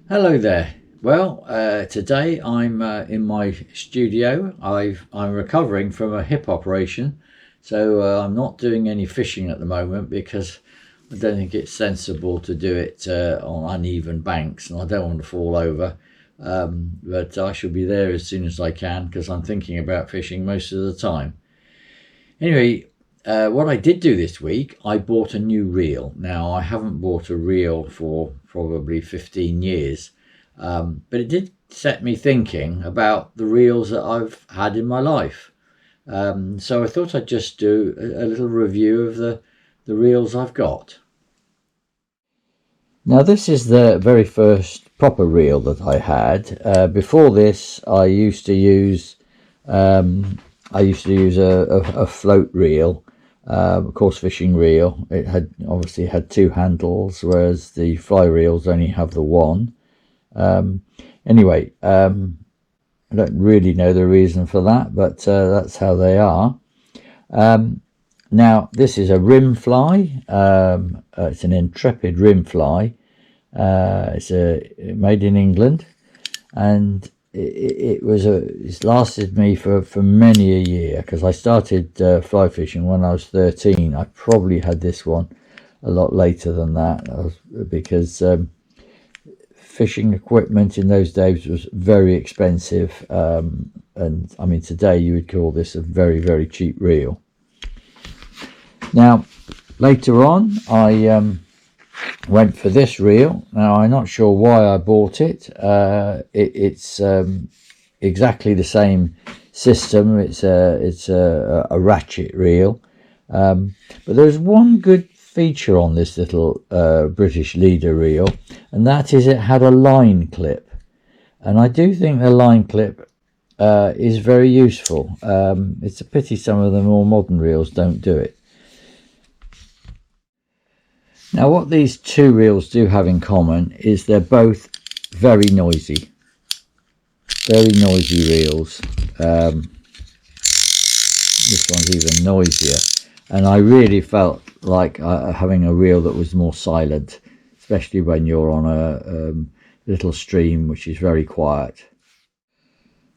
Hello there. Well, today I'm in my studio. I'm recovering from a hip operation, so I'm not doing any fishing at the moment because I don't think it's sensible to do it on uneven banks, and I don't want to fall over. But I shall be there as soon as I can because I'm thinking about fishing most of the time. Anyway, what I did do this week, I bought a new reel. Now, I haven't bought a reel for probably 15 years, but it did set me thinking about the reels that I've had in my life. So I thought I'd just do a little review of the reels I've got. Now, this is the very first proper reel that I had. Before this, I used to use a float reel, a coarse fishing reel. It had obviously had two handles, whereas the fly reels only have the one. Anyway, I don't really know the reason for that, but that's how they are. Now, this is a rim fly. It's an Intrepid rim fly. It's made in England, and it's lasted me for many a year, because I started fly fishing when I was 13. I probably had this one a lot later than that, because fishing equipment in those days was very expensive, and I mean today you would call this a very, very cheap reel. Now later on I went for this reel. Now I'm not sure why I bought it. It's exactly the same system. It's a ratchet reel, but there's one good feature on this little British leader reel, and that is it had a line clip, and I do think the line clip is very useful. It's a pity some of the more modern reels don't do it. Now, what these two reels do have in common is they're both very noisy reels. This one's even noisier, and I really felt like having a reel that was more silent, especially when you're on a little stream which is very quiet.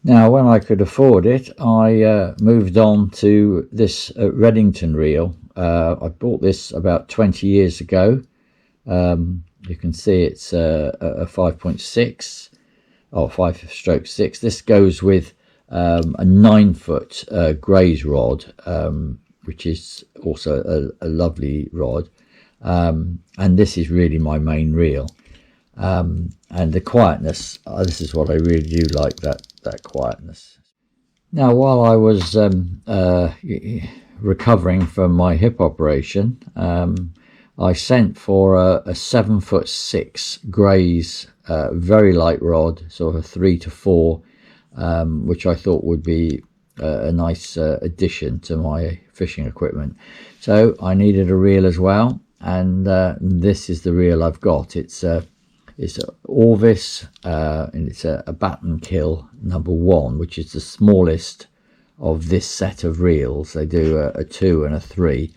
Now, when I could afford it, I moved on to this Redington reel. I bought this about 20 years ago. You can see it's a 5.6 or 5/6. This goes with a 9-foot Grays rod, which is also a lovely rod, and this is really my main reel. And the quietness, this is what I really do like, that quietness. Now, while I was recovering from my hip operation, I sent for a 7'6" Grays very light rod, sort of 3 to 4, which I thought would be a nice addition to my fishing equipment. So I needed a reel as well, and this is the reel I've got. It's Orvis, and it's a Battenkill #1, which is the smallest of this set of reels. They do a 2 and a 3.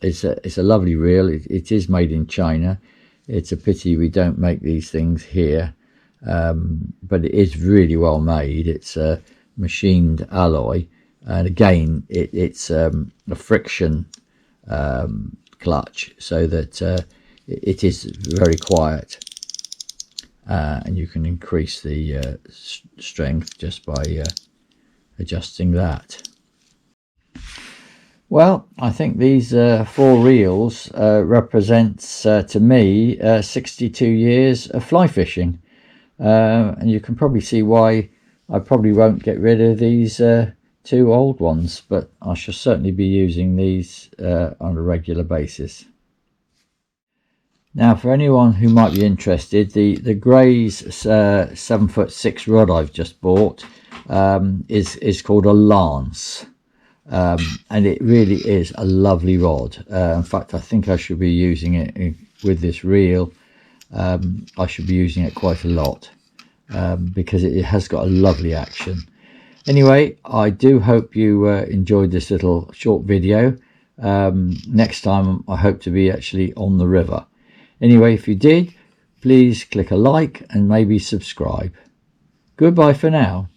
It's a lovely reel. It is made in China. It's a pity we don't make these things here, but it is really well made. It's a machined alloy, and again it's a friction clutch, so that it is very quiet, and you can increase the strength just by adjusting that. Well, I think these 4 reels represents to me 62 years of fly fishing, and you can probably see why I probably won't get rid of these 2 old ones, but I shall certainly be using these on a regular basis. Now, for anyone who might be interested, the Grays 7'6" rod I've just bought is called a Lance, and it really is a lovely rod. In fact, I think I should be using it with this reel. I should be using it quite a lot, because it has got a lovely action. Anyway, I do hope you enjoyed this little short video. Next time I hope to be actually on the river. Anyway, if you did, please click a like and maybe subscribe. Goodbye for now.